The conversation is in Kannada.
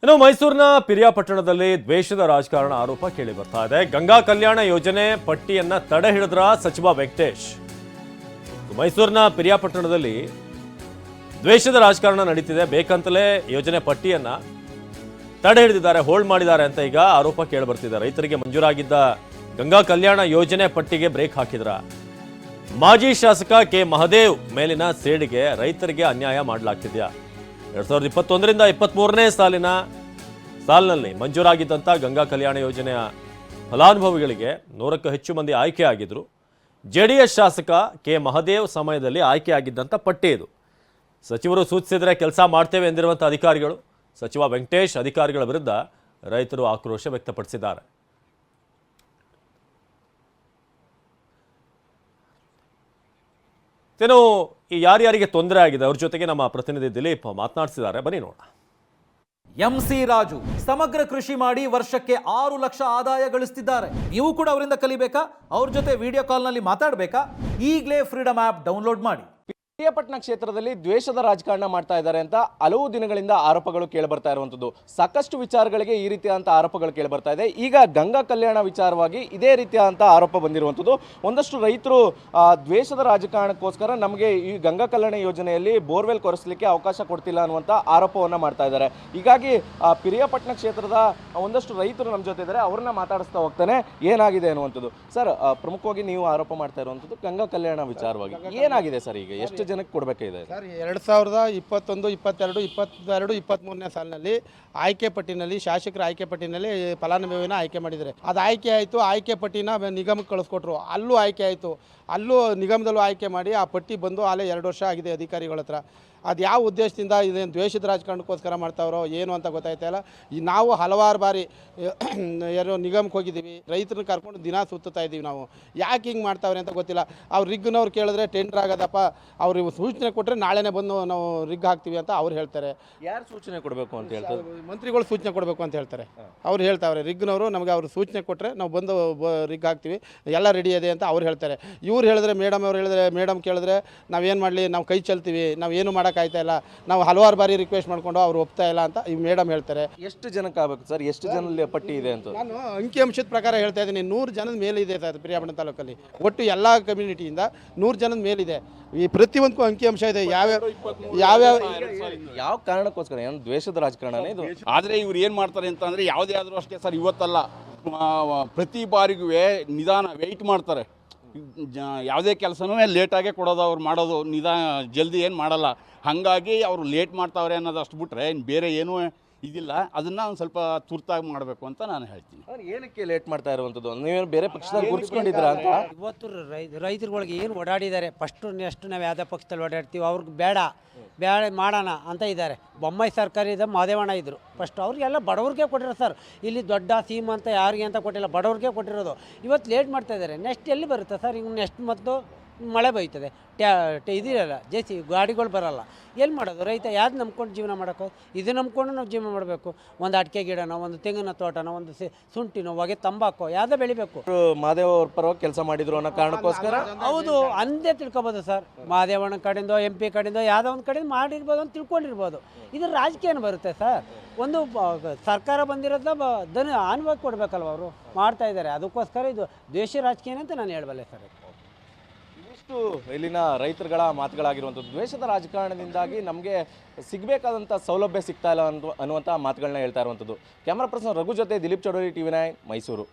ಇನ್ನು ಮೈಸೂರಿನ ಪಿರಿಯಾಪಟ್ಟಣದಲ್ಲಿ ದ್ವೇಷದ ರಾಜಕಾರಣ ಆರೋಪ ಕೇಳಿ ಬರ್ತಾ ಇದೆ. ಗಂಗಾ ಕಲ್ಯಾಣ ಯೋಜನೆ ಪಟ್ಟಿಯನ್ನ ತಡೆ ಹಿಡಿದ್ರ ಸಚಿವ ವೆಂಕಟೇಶ್. ಮೈಸೂರಿನ ಪಿರಿಯಾಪಟ್ಟಣದಲ್ಲಿ ದ್ವೇಷದ ರಾಜಕಾರಣ ನಡೀತಿದೆ, ಬೇಕಂತಲೇ ಯೋಜನೆ ಪಟ್ಟಿಯನ್ನ ತಡೆ ಹಿಡಿದಿದ್ದಾರೆ, ಹೋಲ್ಡ್ ಮಾಡಿದ್ದಾರೆ ಅಂತ ಈಗ ಆರೋಪ ಕೇಳಿ ಬರ್ತಿದೆ. ರೈತರಿಗೆ ಮಂಜೂರಾಗಿದ್ದ ಗಂಗಾ ಕಲ್ಯಾಣ ಯೋಜನೆ ಪಟ್ಟಿಗೆ ಬ್ರೇಕ್ ಹಾಕಿದ್ರ. ಮಾಜಿ ಶಾಸಕ ಕೆ ಮಹದೇವ್ ಮೇಲಿನ ಸೇಡಿಗೆ ರೈತರಿಗೆ ಅನ್ಯಾಯ ಮಾಡಲಾಗ್ತಿದ್ಯಾ? 2021ರಿಂದ 23ನೇ ಸಾಲಿನಲ್ಲಿ ಮಂಜೂರಾಗಿದ್ದಂಥ ಗಂಗಾ ಕಲ್ಯಾಣ ಯೋಜನೆಯ ಫಲಾನುಭವಿಗಳಿಗೆ 100ಕ್ಕೂ ಹೆಚ್ಚು ಮಂದಿ ಆಯ್ಕೆಯಾಗಿದ್ರು. ಜೆಡಿಎಸ್ ಶಾಸಕ ಕೆ ಮಹದೇವ್ ಸಮಯದಲ್ಲಿ ಆಯ್ಕೆಯಾಗಿದ್ದಂಥ ಪಟ್ಟಿ ಇದು. ಸಚಿವರು ಸೂಚಿಸಿದರೆ ಕೆಲಸ ಮಾಡ್ತೇವೆ ಎಂದಿರುವಂಥ ಅಧಿಕಾರಿಗಳು, ಸಚಿವ ವೆಂಕಟೇಶ್ ಅಧಿಕಾರಿಗಳ ವಿರುದ್ಧ ರೈತರು ಆಕ್ರೋಶ ವ್ಯಕ್ತಪಡಿಸಿದ್ದಾರೆ. ಏನು ಈ ಯಾರ್ಯಾರಿಗೆ ತೊಂದರೆ ಆಗಿದೆ ಅವ್ರ ಜೊತೆಗೆ ನಮ್ಮ ಪ್ರತಿನಿಧಿ ದಿಲೀಪ್ ಮಾತನಾಡಿಸಿದ್ದಾರೆ, ಬನ್ನಿ ನೋಡೋಣ. ಎಂಸಿ ರಾಜು ಸಮಗ್ರ ಕೃಷಿ ಮಾಡಿ ವರ್ಷಕ್ಕೆ 6 ಲಕ್ಷ ಆದಾಯ ಗಳಿಸ್ತಿದ್ದಾರೆ. ನೀವು ಕೂಡ ಅವರಿಂದ ಕಲಿಬೇಕಾ? ಅವ್ರ ಜೊತೆ ವಿಡಿಯೋ ಕಾಲ್ನಲ್ಲಿ ಮಾತಾಡಬೇಕಾ? ಈಗಲೇ ಫ್ರೀಡಮ್ ಆ್ಯಪ್ ಡೌನ್ಲೋಡ್ ಮಾಡಿ. ಪಿರಿಯಾಪಟ್ಟಣ ಕ್ಷೇತ್ರದಲ್ಲಿ ದ್ವೇಷದ ರಾಜಕಾರಣ ಮಾಡ್ತಾ ಇದ್ದಾರೆ ಅಂತ ಹಲವು ದಿನಗಳಿಂದ ಆರೋಪಗಳು ಕೇಳಿಬರ್ತಾ ಇರುವಂಥದ್ದು. ಸಾಕಷ್ಟು ವಿಚಾರಗಳಿಗೆ ಈ ರೀತಿಯಾದಂಥ ಆರೋಪಗಳು ಕೇಳಿಬರ್ತಾ ಇದೆ. ಈಗ ಗಂಗಾ ಕಲ್ಯಾಣ ವಿಚಾರವಾಗಿ ಇದೇ ರೀತಿಯಾದಂಥ ಆರೋಪ ಬಂದಿರುವಂಥದ್ದು. ಒಂದಷ್ಟು ರೈತರು ದ್ವೇಷದ ರಾಜಕಾರಣಕ್ಕೋಸ್ಕರ ನಮಗೆ ಈ ಗಂಗಾ ಕಲ್ಯಾಣ ಯೋಜನೆಯಲ್ಲಿ ಬೋರ್ವೆಲ್ ಕೊರೆಸಲಿಕ್ಕೆ ಅವಕಾಶ ಕೊಡ್ತಿಲ್ಲ ಅನ್ನುವಂಥ ಆರೋಪವನ್ನು ಮಾಡ್ತಾ ಇದ್ದಾರೆ. ಹೀಗಾಗಿ ಪಿರಿಯಾಪಟ್ಟಣ ಕ್ಷೇತ್ರದ ಒಂದಷ್ಟು ರೈತರು ನಮ್ಮ ಜೊತೆ ಇದ್ದಾರೆ, ಅವ್ರನ್ನ ಮಾತಾಡಿಸ್ತಾ ಹೋಗ್ತಾನೆ ಏನಾಗಿದೆ ಅನ್ನುವಂಥದ್ದು. ಸರ್, ಪ್ರಮುಖವಾಗಿ ನೀವು ಆರೋಪ ಮಾಡ್ತಾ ಇರುವಂಥದ್ದು ಗಂಗಾ ಕಲ್ಯಾಣ ವಿಚಾರವಾಗಿ ಏನಾಗಿದೆ ಸರ್? ಈಗ ಎಷ್ಟು ಜನಕ್ಕೆ ಕೊಡಬೇಕಾಗಿದೆ ಸರ್? 2021, 22, 22, 23ನೇ ಸಾಲಿನಲ್ಲಿ ಆಯ್ಕೆ ಪಟ್ಟಿನಲ್ಲಿ ಶಾಸಕರ ಆಯ್ಕೆ ಪಟ್ಟಿನಲ್ಲಿ ಫಲಾನುಭವಿನ ಆಯ್ಕೆ ಮಾಡಿದ್ದಾರೆ. ಅದು ಆಯ್ಕೆ ಆಯಿತು. ಆಯ್ಕೆ ಪಟ್ಟಿನ ನಿಗಮಕ್ಕೆ ಕಳಿಸ್ಕೊಟ್ರು. ಅಲ್ಲೂ ಆಯ್ಕೆ ಆಯಿತು. ಅಲ್ಲೂ ನಿಗಮದಲ್ಲೂ ಆಯ್ಕೆ ಮಾಡಿ ಆ ಪಟ್ಟಿ ಬಂದು ಅಲ್ಲೇ 2 ವರ್ಷ ಆಗಿದೆ ಅಧಿಕಾರಿಗಳ ಹತ್ರ. ಅದು ಯಾವ ಉದ್ದೇಶದಿಂದ ಇದೇನು ದ್ವೇಷದ ರಾಜಕಾರಣಕ್ಕೋಸ್ಕರ ಮಾಡ್ತಾವ್ರೋ ಏನು ಅಂತ ಗೊತ್ತಾಯ್ತಾ ಇಲ್ಲ. ನಾವು ಹಲವಾರು ಬಾರಿ ಯಾರೋ ನಿಗಮಕ್ಕೆ ಹೋಗಿದ್ದೀವಿ, ರೈತರನ್ನ ಕರ್ಕೊಂಡು ದಿನ ಸುತ್ತಾ ಇದ್ದೀವಿ. ನಾವು ಯಾಕೆ ಹಿಂಗೆ ಮಾಡ್ತಾವ್ರೆ ಅಂತ ಗೊತ್ತಿಲ್ಲ. ಅವ್ರು ರಿಗ್ನವ್ರು ಕೇಳಿದ್ರೆ ಟೆಂಡರ್ ಆಗೋದಪ್ಪ, ಅವ್ರಿಗೆ ಸೂಚನೆ ಕೊಟ್ಟರೆ ನಾಳೆನೇ ಬಂದು ನಾವು ರಿಗ್ ಹಾಕ್ತೀವಿ ಅಂತ ಅವ್ರು ಹೇಳ್ತಾರೆ. ಯಾರು ಸೂಚನೆ ಕೊಡಬೇಕು ಅಂತ ಹೇಳ್ತಾರೆ? ಮಂತ್ರಿಗಳು ಸೂಚನೆ ಕೊಡಬೇಕು ಅಂತ ಹೇಳ್ತಾರೆ. ಅವ್ರು ಹೇಳ್ತಾವ್ರೆ ರಿಗ್ನವರು ನಮಗೆ ಅವ್ರು ಸೂಚನೆ ಕೊಟ್ಟರೆ ನಾವು ಬಂದು ರಿಗ್ ಹಾಕ್ತೀವಿ, ಎಲ್ಲ ರೆಡಿ ಇದೆ ಅಂತ ಅವ್ರು ಹೇಳ್ತಾರೆ. ಇವ್ರು ಹೇಳಿದ್ರೆ ಮೇಡಮ್ ಅವ್ರು ಹೇಳಿದ್ರೆ, ಮೇಡಮ್ ಕೇಳಿದ್ರೆ ನಾವೇನು ಮಾಡಲಿ, ನಾವು ಕೈ ಚೆಲ್ತೀವಿ, ನಾವು ಏನು ಮಾಡೋಕ್ಕಾಯ್ತಾ ಇಲ್ಲ, ನಾವು ಹಲವಾರು ಬಾರಿ ರಿಕ್ವೆಸ್ಟ್ ಮಾಡ್ಕೊಂಡು ಅವ್ರು ಒಪ್ತಾ ಇಲ್ಲ ಅಂತ ಈ ಮೇಡಮ್ ಹೇಳ್ತಾರೆ. ಎಷ್ಟು ಜನಕ್ಕೆ ಆಗಬೇಕು ಸರ್? ಎಷ್ಟು ಜನ ಪಟ್ಟಿ ಇದೆ ಅಂತ? ನಾನು ಅಂಕಿಅಂಶದ ಪ್ರಕಾರ ಹೇಳ್ತಾ ಇದ್ದೀನಿ, 100 ಜನದ ಮೇಲಿದೆ ಸರ್ ಪಿರಿಯಾಪಟ್ಟಣ ತಾಲೂಕಲ್ಲಿ. ಒಟ್ಟು ಎಲ್ಲ ಕಮ್ಯುನಿಟಿಯಿಂದ 100 ಜನದ ಮೇಲಿದೆ. ಈ ಪ್ರತಿಯೊಂದಕ್ಕೂ ಅಂಕಿಅಂಶ ಇದೆ. ಯಾವ ಕಾರಣಕ್ಕೋಸ್ಕರ? ಏನು ದ್ವೇಷದ ರಾಜಕಾರಣ ಇದು? ಆದರೆ ಇವ್ರು ಏನು ಮಾಡ್ತಾರೆ ಅಂತಂದರೆ, ಯಾವುದೇ ಆದರೂ ಅಷ್ಟೇ ಸರ್, ಇವತ್ತಲ್ಲ ಪ್ರತಿ ಬಾರಿಗೂ ನಿಧಾನ ವೆಯ್ಟ್ ಮಾಡ್ತಾರೆ. ಯಾವುದೇ ಕೆಲಸನೂ ಲೇಟಾಗೇ ಕೊಡೋದು, ಅವ್ರು ಮಾಡೋದು ಜಲ್ದಿ ಏನು ಮಾಡಲ್ಲ. ಹಾಗಾಗಿ ಅವರು ಲೇಟ್ ಮಾಡ್ತಾವ್ರೆ ಅನ್ನೋದು ಅಷ್ಟು ಬಿಟ್ಟರೆ ಇನ್ನು ಬೇರೆ ಏನೂ ಇದಿಲ್ಲ. ಅದನ್ನು ಒಂದು ಸ್ವಲ್ಪ ತುರ್ತಾಗಿ ಮಾಡಬೇಕು ಅಂತ ನಾನು ಹೇಳ್ತೀನಿ. ಏನಕ್ಕೆ ಲೇಟ್ ಮಾಡ್ತಾ ಇರುವಂಥದ್ದು? ನೀವೇನು ಬೇರೆ ಪಕ್ಷದಲ್ಲಿ ಗುರುತಿಸ್ಕೊಂಡಿದ್ದೀರಾ ಅಂತ? ಇವತ್ತು ರೈತರುಗಳಿಗೆ ಏನು ಓಡಾಡಿದ್ದಾರೆ, ನೆಕ್ಸ್ಟ್ ನಾವು ಯಾವುದೇ ಪಕ್ಷದಲ್ಲಿ ಓಡಾಡ್ತೀವಿ, ಅವ್ರಿಗೆ ಬೇಡ ಮಾಡೋಣ ಅಂತ ಇದ್ದಾರೆ. ಬೊಮ್ಮಾಯಿ ಸರ್ಕಾರದ ಮಾದೇವಣ್ಣ ಇದ್ದರು ಫಸ್ಟ್, ಅವ್ರಿಗೆಲ್ಲ ಬಡವ್ರಿಗೆ ಕೊಟ್ಟಿರೋ ಸರ್. ಇಲ್ಲಿ ದೊಡ್ಡ ಶ್ರೀಮಂತ ಯಾರಿಗೆ ಅಂತ ಕೊಟ್ಟಿಲ್ಲ, ಬಡವ್ರಿಗೆ ಕೊಟ್ಟಿರೋದು. ಇವತ್ತು ಲೇಟ್ ಮಾಡ್ತಾ ಇದ್ದಾರೆ. ನೆಕ್ಸ್ಟ್ ಎಲ್ಲಿ ಬರುತ್ತೆ ಸರ್? ಈಗ ನೆಕ್ಸ್ಟ್ ಮತ್ತು ಮಳೆ ಬೈತದೆ, ಇದಿರಲ್ಲ, ಗಾಡಿಗಳು ಬರಲ್ಲ, ಎಲ್ಲಿ ಮಾಡೋದು? ರೈತ ಯಾವ್ದು ನಂಬ್ಕೊಂಡು ಜೀವನ ಮಾಡೋಕ್ಕೋ? ಇದು ನಂಬ್ಕೊಂಡು ನಾವು ಜೀವನ ಮಾಡಬೇಕು. ಒಂದು ಅಡಿಕೆ ಗಿಡನೋ, ಒಂದು ತೆಂಗಿನ ತೋಟನೋ, ಒಂದು ಶುಂಠಿನೋ, ಹೊಗೆ ತಂಬಾಕೋ ಯಾವುದೋ ಬೆಳಿಬೇಕು. ಮಾದೇವ ಅವ್ರ ಪರವಾಗಿ ಕೆಲಸ ಮಾಡಿದ್ರು ಅನ್ನೋ ಕಾರಣಕ್ಕೋಸ್ಕರ ಹೌದು ಅಂದೇ ತಿಳ್ಕೊಬೋದು ಸರ್. ಮಾದೇವಣ್ಣ ಕಡೆಯಿಂದ, MP ಕಡೆಯಿಂದ, ಯಾವುದೋ ಒಂದು ಕಡೆಯಿಂದ ಮಾಡಿರ್ಬೋದು ಅಂತ ತಿಳ್ಕೊಂಡಿರ್ಬೋದು. ಇದು ರಾಜಕೀಯನ ಬರುತ್ತೆ ಸರ್. ಒಂದು ಸರ್ಕಾರ ಬಂದಿರೋದನ್ನ ಅನುಭವ ಕೊಡಬೇಕಲ್ವ, ಅವರು ಮಾಡ್ತಾ ಇದ್ದಾರೆ. ಅದಕ್ಕೋಸ್ಕರ ಇದು ದ್ವೇಷ ರಾಜಕೀಯ ಅಂತ ನಾನು ಹೇಳಬಲ್ಲೆ ಸರ್. ಇಲ್ಲಿನ ರೈತರುಗಳ ಮಾತುಗಳಾಗಿರುವಂಥದ್ದು. ದ್ವೇಷದ ರಾಜಕಾರಣದಿಂದಾಗಿ ನಮಗೆ ಸಿಗಬೇಕಾದಂಥ ಸೌಲಭ್ಯ ಸಿಗ್ತಾ ಇಲ್ಲ ಅನ್ನುವಂಥ ಮಾತುಗಳನ್ನ ಹೇಳ್ತಾ ಇರುವಂಥದ್ದು. ಕ್ಯಾಮರಾ ಪರ್ಸನ್ ರಘು ಜೊತೆ ದಿಲೀಪ್ ಚೌಡರಿ, TV9 ಮೈಸೂರು.